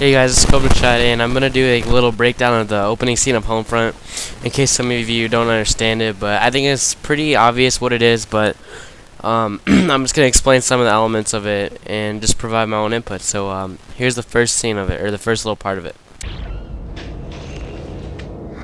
Hey guys, it's Cobra Chat, and I'm gonna do a little breakdown of the opening scene of Homefront, in case some of you don't understand it. But I think it's pretty obvious what it is. But I'm just gonna explain some of the elements of it and just provide my own input. So here's the first scene of it, or the first little part of it.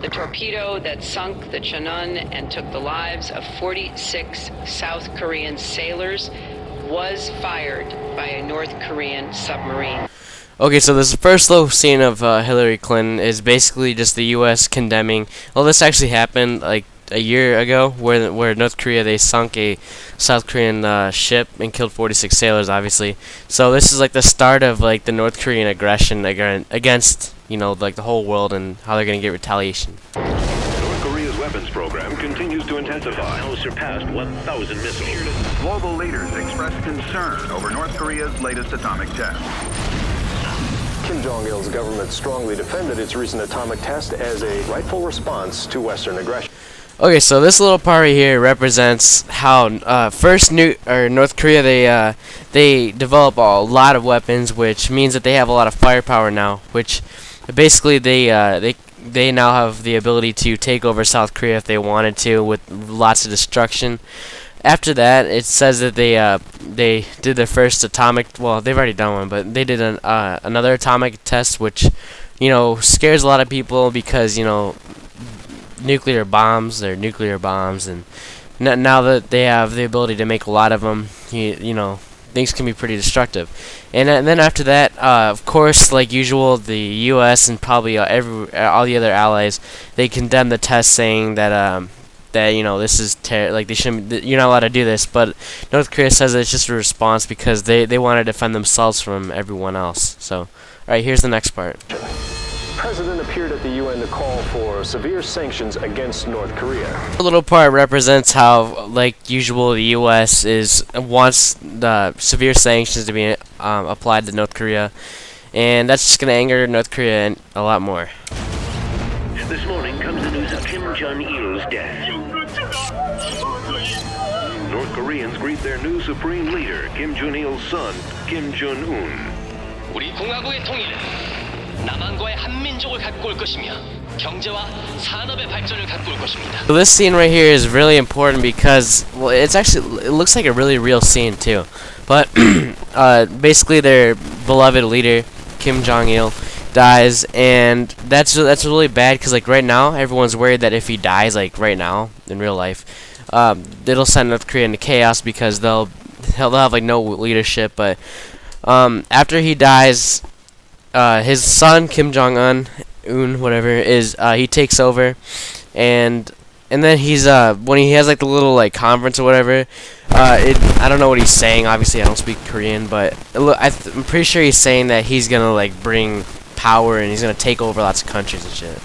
The torpedo that sunk the Cheonan and took the lives of 46 South Korean sailors was fired by a North Korean submarine. Okay, so this first little scene of Hillary Clinton is basically just the U.S. condemning. Well, this actually happened like a year ago, where North Korea, they sunk a South Korean ship and killed 46 sailors, obviously. So this is like the start of like the North Korean aggression against, you know, like the whole world, and how they're gonna get retaliation. North Korea's weapons program continues to intensify. Now surpassed 1,000 missiles. Global leaders expressed concern over North Korea's latest atomic test. Kim Jong-il's government strongly defended its recent atomic test as a rightful response to Western aggression. Okay, so this little part right here represents how North Korea, they develop a lot of weapons, which means that they have a lot of firepower now, which basically they now have the ability to take over South Korea if they wanted to, with lots of destruction. After that, it says that they did their first atomic. Well, they've already done one, but they did another atomic test, which, you know, scares a lot of people because, you know, nuclear bombs. They're nuclear bombs, and now that they have the ability to make a lot of them, you know, things can be pretty destructive. And then after that, of course, like usual, the U.S. and probably all the other allies, they condemn the test, saying that that, you know, this is like they shouldn't. You're not allowed to do this. But North Korea says that it's just a response because they want to defend themselves from everyone else. So, all right, here's the next part. The president appeared at the UN to call for severe sanctions against North Korea. The little part represents how, like usual, the U.S. wants the severe sanctions to be applied to North Korea, and that's just going to anger North Korea a lot more. This morning comes the news of Kim Jong-il's death. North Koreans greet their new supreme leader, Kim Jong-il's son, Kim Jong-un. 우리 공화국의 통일은 남한과의 한민족을 갖고 올 것이며 경제와 산업의 발전을 갖고 올 것입니다. So this scene right here is really important because, well, it looks like a really real scene too. But basically their beloved leader, Kim Jong-il, dies, and that's really bad because, like, right now everyone's worried that if he dies, like right now in real life, it'll send North Korea into chaos because they'll have like no leadership. But after he dies, his son Kim Jong-un, whatever, he takes over, and then he's when he has like the little like conference or whatever, I don't know what he's saying. Obviously, I don't speak Korean, but I'm pretty sure he's saying that he's gonna like bring power and he's gonna take over lots of countries and shit.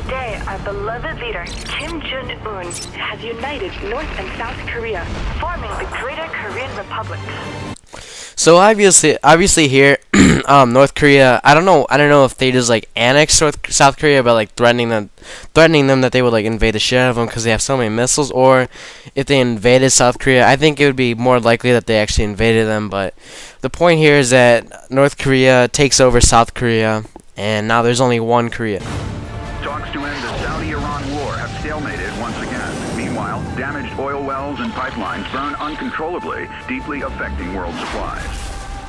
Today, our beloved leader, Kim Jong-un, has united North and South Korea, forming the Greater Korean Republic. So obviously here, North Korea, I don't know if they just like annex South Korea by like threatening them that they would like invade the shit out of them because they have so many missiles, or if they invaded South Korea. I think it would be more likely that they actually invaded them. But the point here is that North Korea takes over South Korea, and now there's only one Korea. Talks to end the Saudi-Iran war have stalemated once again. Meanwhile, damaged oil wells and pipelines burn uncontrollably, deeply affecting world supplies.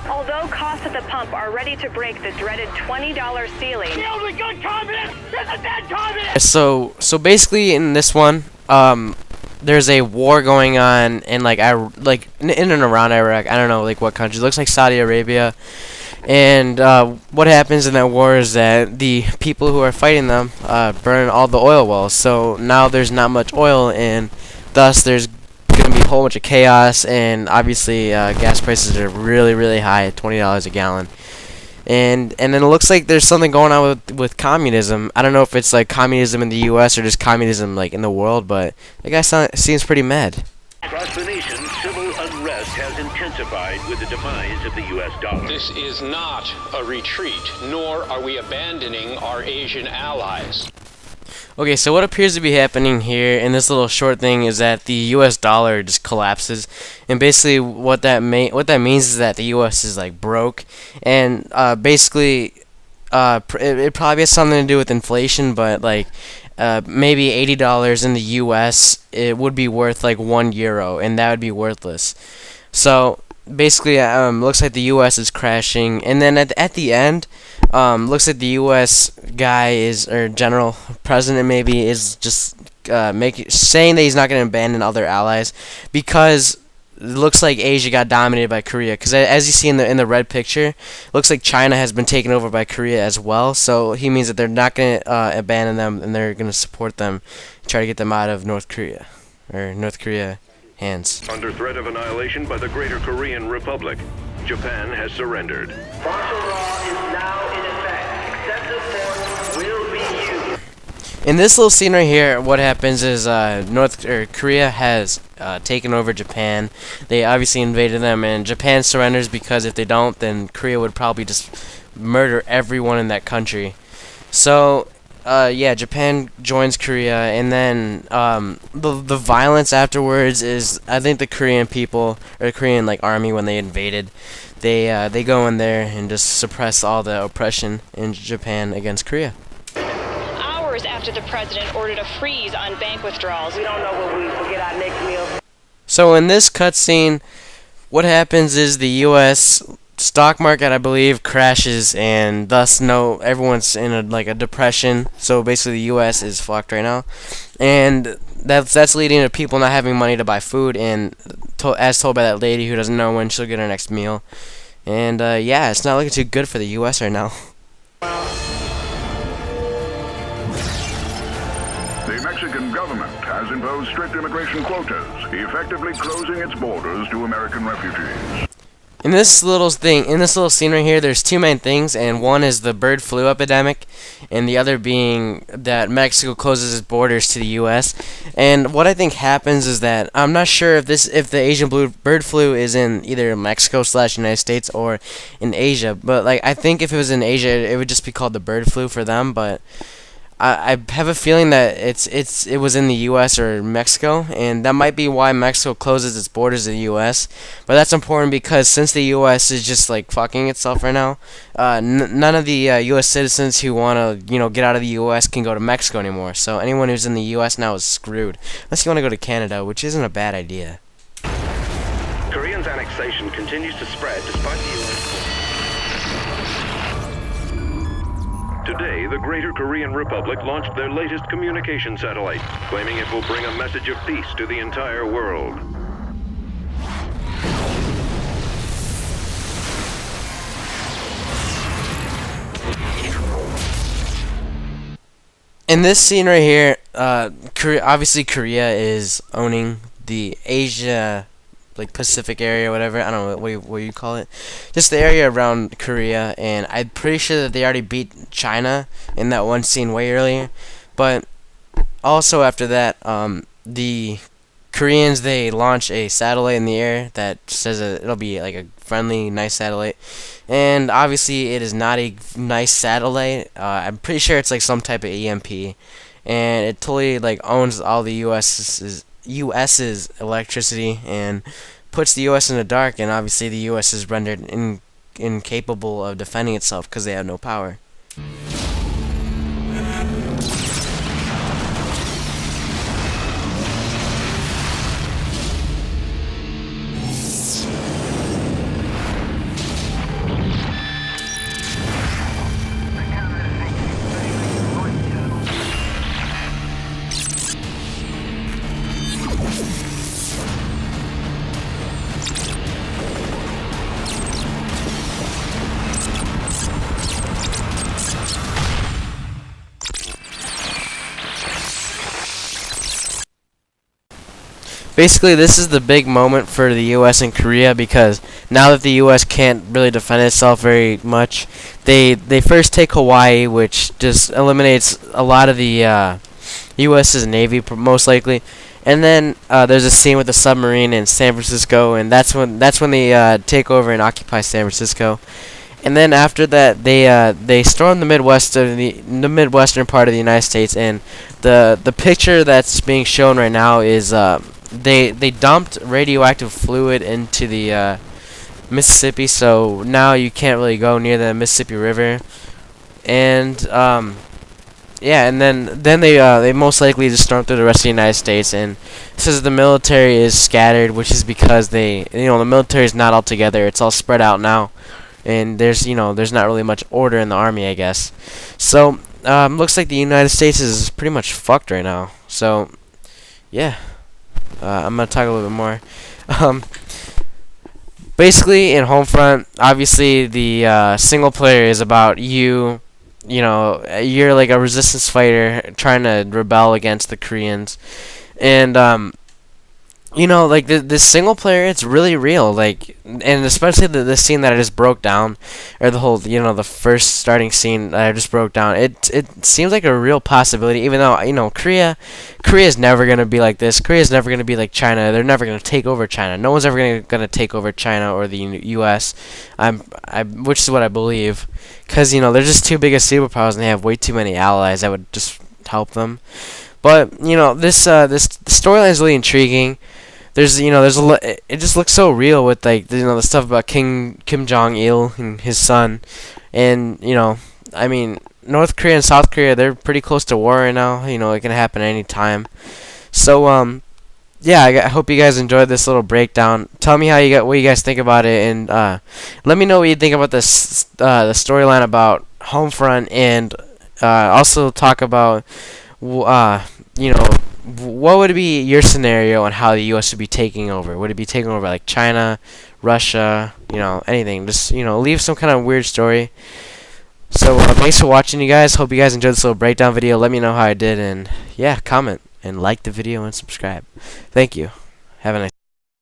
Although costs at the pump are ready to break the dreaded $20 ceiling. The only good communist is a dead communist! So basically in this one, there's a war going on in in and around Iraq. I don't know like what country. It looks like Saudi Arabia. And what happens in that war is that the people who are fighting them burn all the oil wells. So now there's not much oil, and thus there's going to be a whole bunch of chaos. And obviously gas prices are really, really high at $20 a gallon. And then it looks like there's something going on with communism. I don't know if it's like communism in the U.S. or just communism like in the world, but the guy seems pretty mad. Across the nation, civil unrest has intensified with the demise of the U.S. dollar. This is not a retreat, nor are we abandoning our Asian allies. Okay, so what appears to be happening here in this little short thing is that the U.S. dollar just collapses, and basically what that means is that the U.S. is like broke, and basically it probably has something to do with inflation, but like maybe $80 in the U.S. it would be worth like €1, and that would be worthless. So basically, looks like the U.S. is crashing, and then at the end, looks like the U.S. guy is, or general president maybe, is just saying that he's not going to abandon other allies because it looks like Asia got dominated by Korea. Because as you see in the red picture, looks like China has been taken over by Korea as well. So he means that they're not going to abandon them, and they're going to support them, try to get them out of North Korea hands. Under threat of annihilation by the Greater Korean Republic, Japan has surrendered. Martial law is now in effect. Excessive force will be used. In this little scene right here, what happens is Korea has taken over Japan. They obviously invaded them, and Japan surrenders because if they don't, then Korea would probably just murder everyone in that country. So yeah, Japan joins Korea, and then the violence afterwards is, I think the Korean people, or Korean like army, when they invaded, they go in there and just suppress all the oppression in Japan against Korea. Hours after the president ordered a freeze on bank withdrawals. We don't know when we will get our next meal. So in this cutscene, what happens is the U.S. stock market, I believe, crashes, and thus everyone's in a depression. So basically, the U.S. is fucked right now, and that's leading to people not having money to buy food, and as told by that lady who doesn't know when she'll get her next meal. And yeah, it's not looking too good for the U.S. right now. The Mexican government has imposed strict immigration quotas, effectively closing its borders to American refugees. In this little scene right here, there's two main things, and one is the bird flu epidemic, and the other being that Mexico closes its borders to the U.S. And what I think happens is that I'm not sure if the Asian bird flu is in either Mexico/United States or in Asia, but like I think if it was in Asia, it would just be called the bird flu for them, but I have a feeling that it was in the U.S. or Mexico, and that might be why Mexico closes its borders to the U.S. But that's important because since the U.S. is just like fucking itself right now, none of the U.S. citizens who want to get out of the U.S. can go to Mexico anymore. So anyone who's in the U.S. now is screwed, unless you want to go to Canada, which isn't a bad idea. Koreans' annexation continues to spread despite the U.S. Today, the Greater Korean Republic launched their latest communication satellite, claiming it will bring a message of peace to the entire world. In this scene right here, obviously Korea is owning the Asia, like Pacific area, whatever. I don't know what you call it, just the area around Korea. And I'm pretty sure that they already beat China in that one scene way earlier. But also after that, the Koreans, they launch a satellite in the air that says it'll be like a friendly, nice satellite. And obviously, it is not a nice satellite. I'm pretty sure it's like some type of EMP, and it totally like owns all the US's electricity and puts the US in the dark, and obviously the US is rendered incapable of defending itself because they have no power. Basically, this is the big moment for the U.S. and Korea, because now that the U.S. can't really defend itself very much, they first take Hawaii, which just eliminates a lot of the U.S.'s Navy, most likely. And then there's a scene with a submarine in San Francisco, and that's when they take over and occupy San Francisco. And then after that, they stormed the Midwestern part of the United States, and the picture that's being shown right now is they dumped radioactive fluid into the Mississippi, so now you can't really go near the Mississippi River. And yeah, and then they most likely just stormed through the rest of the United States, and it says the military is scattered, which is because the military is not all together. It's all spread out now, and there's not really much order in the army, I guess. So looks like the United States is pretty much fucked right now. So yeah, I'm gonna talk a little bit more. Basically, in Homefront, obviously the single player is about you. You're like a resistance fighter trying to rebel against the Koreans, and like this single player, it's really real. Like, and especially the scene that I just broke down, or the whole the first starting scene that I just broke down. It seems like a real possibility, even though Korea is never gonna be like this. Korea is never gonna be like China. They're never gonna take over China. No one's ever gonna take over China or the U.S. Which is what I believe, because they're just too big of superpowers and they have way too many allies that would just help them. But this storyline is really intriguing. There's it just looks so real with the stuff about Kim Jong Il and his son, and I mean North Korea and South Korea, they're pretty close to war right now. It can happen any time. So yeah, I hope you guys enjoyed this little breakdown. Tell me what you guys think about it, and let me know what you think about this the storyline about Homefront, and also talk about what would be your scenario on how the U.S. would be taking over? Would it be taking over like China, Russia, anything? Just leave some kind of weird story. So thanks for watching, you guys. Hope you guys enjoyed this little breakdown video. Let me know how I did, and yeah, comment and like the video and subscribe. Thank you. Have a nice